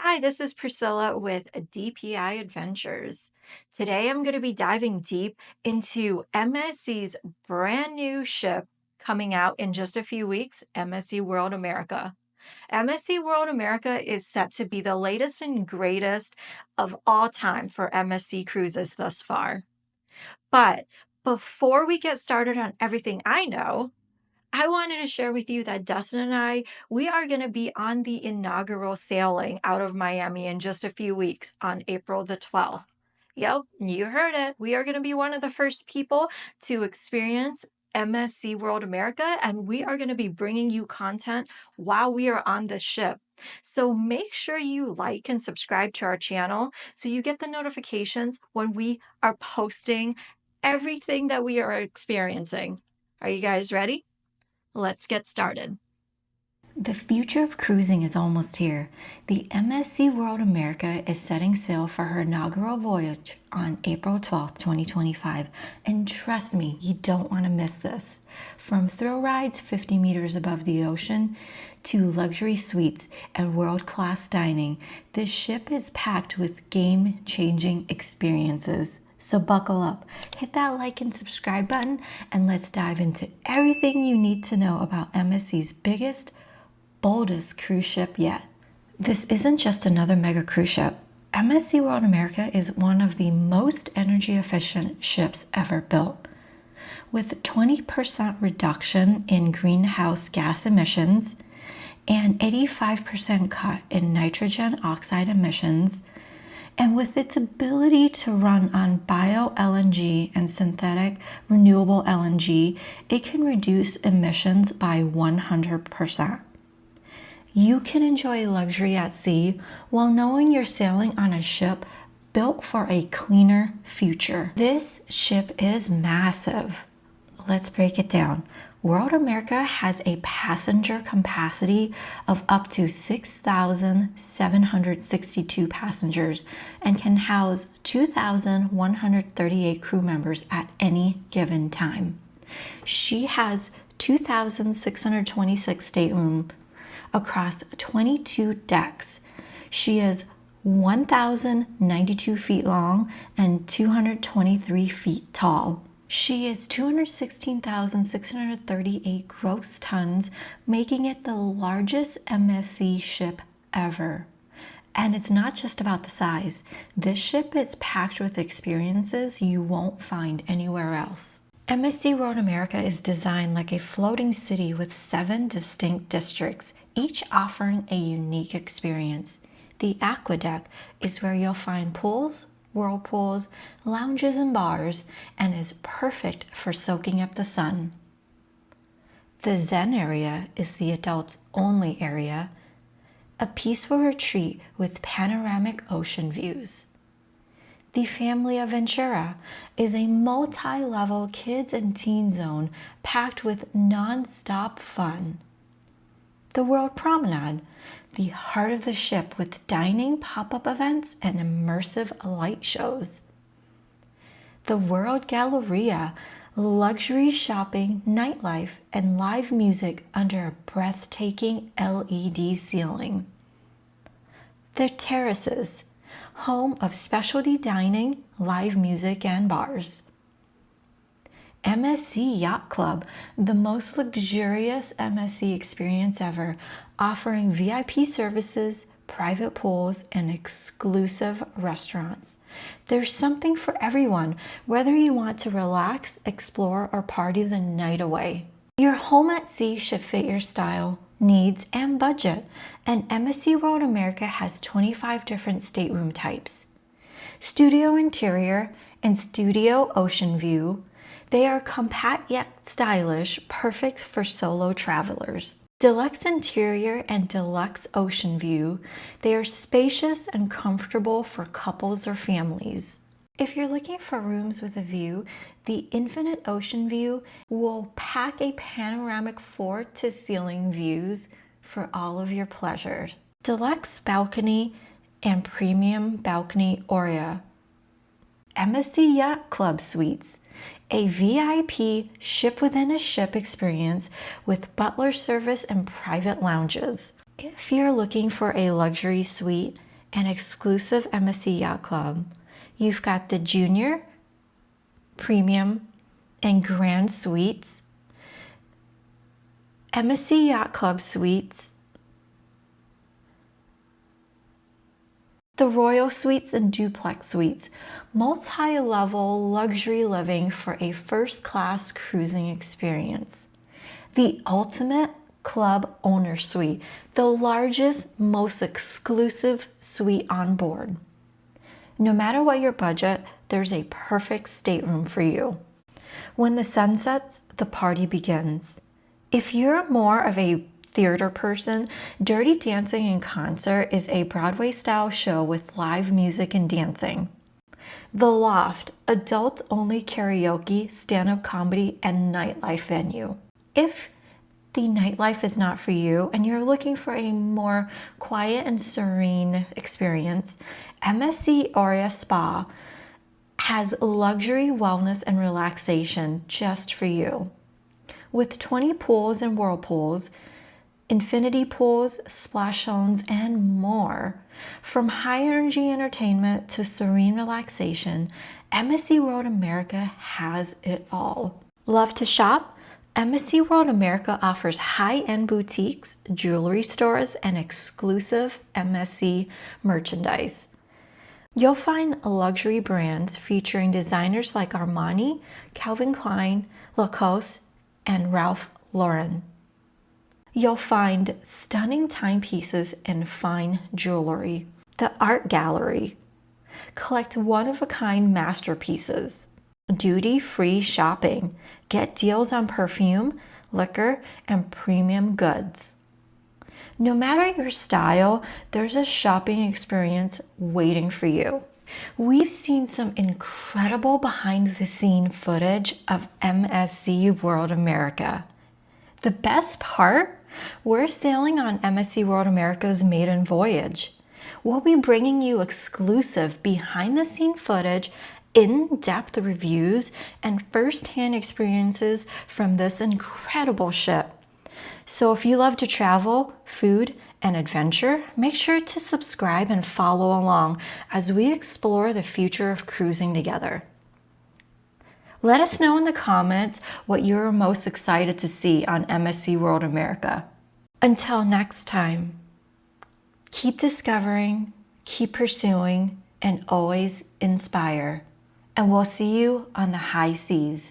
Hi, this is Priscilla with DPI Adventures. Today I'm going to be diving deep into MSC's brand new ship coming out in just a few weeks, MSC World America. MSC World America is set to be the latest and greatest of all time for MSC cruises thus far. But before we get started on everything I know, I wanted to share with you that Dustin and we are going to be on the inaugural sailing out of Miami in just a few weeks on April the 12th. Yep, you heard it. We are going to be one of the first people to experience MSC World America, and we are going to be bringing you content while we are on the ship. So make sure you like and subscribe to our channel so you get the notifications when we are posting everything that we are experiencing. Are you guys ready? Let's get started. The future of cruising is almost here. The MSC World America is setting sail for her inaugural voyage on April 12th, 2025. And trust me, you don't want to miss this. From thrill rides 50 meters above the ocean to luxury suites and world-class dining, this ship is packed with game-changing experiences. So buckle up, hit that like and subscribe button, and let's dive into everything you need to know about MSC's biggest, boldest cruise ship yet. This isn't just another mega cruise ship. MSC World America is one of the most energy efficient ships ever built. With 20% reduction in greenhouse gas emissions and 85% cut in nitrogen oxide emissions, and with its ability to run on bio-LNG and synthetic renewable LNG, it can reduce emissions by 100%. You can enjoy luxury at sea while knowing you're sailing on a ship built for a cleaner future. This ship is massive. Let's break it down. World America has a passenger capacity of up to 6,762 passengers and can house 2,138 crew members at any given time. She has 2,626 staterooms across 22 decks. She is 1,092 feet long and 223 feet tall. She is 216,638 gross tons, making it the largest MSC ship ever. And it's not just about the size. This ship is packed with experiences you won't find anywhere else. MSC World America is designed like a floating city with 7 distinct districts, each offering a unique experience. The Aqueduct is where you'll find pools, whirlpools, lounges, and bars, and is perfect for soaking up the sun. The Zen area is the adults only area, a peaceful retreat with panoramic ocean views. The Family Aventura is a multi-level kids and teen zone packed with non-stop fun. The World Promenade, the heart of the ship with dining, pop-up events, and immersive light shows. The World Galleria, luxury shopping, nightlife, and live music under a breathtaking LED ceiling. The Terraces, home of specialty dining, live music, and bars. MSC Yacht Club, the most luxurious MSC experience ever, offering VIP services, private pools, and exclusive restaurants. There's something for everyone, whether you want to relax, explore, or party the night away. Your home at sea should fit your style, needs, and budget, and MSC World America has 25 different stateroom types. Studio interior and studio ocean view. They are compact yet stylish, perfect for solo travelers. Deluxe interior and deluxe ocean view. They are spacious and comfortable for couples or families. If you're looking for rooms with a view, the Infinite Ocean View will pack a panoramic floor-to-ceiling views for all of your pleasures. Deluxe balcony and premium balcony area. MSC Yacht Club Suites, a VIP ship within a ship experience with butler service and private lounges. If you're looking for a luxury suite, and exclusive MSC Yacht Club. You've got the Junior, Premium, and Grand Suites, MSC Yacht Club Suites, the Royal Suites and Duplex Suites, multi-level luxury living for a first-class cruising experience. The Ultimate Club Owner Suite, the largest, most exclusive suite on board. No matter what your budget, there's a perfect stateroom for you. When the sun sets, the party begins. If you're more of a theater person, Dirty Dancing in Concert is a Broadway-style show with live music and dancing. The Loft, adult-only karaoke, stand-up comedy, and nightlife venue. If the nightlife is not for you and you're looking for a more quiet and serene experience, MSC Aria Spa has luxury wellness and relaxation just for you. With 20 pools and whirlpools, infinity pools, splash zones, and more. From high energy entertainment to serene relaxation, MSC World America has it all. Love to shop? MSC World America offers high-end boutiques, jewelry stores, and exclusive MSC merchandise. You'll find luxury brands featuring designers like Armani, Calvin Klein, Lacoste, and Ralph Lauren. You'll find stunning timepieces and fine jewelry. The Art Gallery. Collect one-of-a-kind masterpieces. Duty-free shopping. Get deals on perfume, liquor, and premium goods. No matter your style, there's a shopping experience waiting for you. We've seen some incredible behind-the-scene footage of MSC World America. The best part? We're sailing on MSC World America's maiden voyage. We'll be bringing you exclusive behind-the-scene footage, in-depth reviews, and first-hand experiences from this incredible ship. So if you love to travel, food, and adventure, make sure to subscribe and follow along as we explore the future of cruising together. Let us know in the comments what you're most excited to see on MSC World America. Until next time, keep discovering, keep pursuing, and always inspire. And we'll see you on the high seas.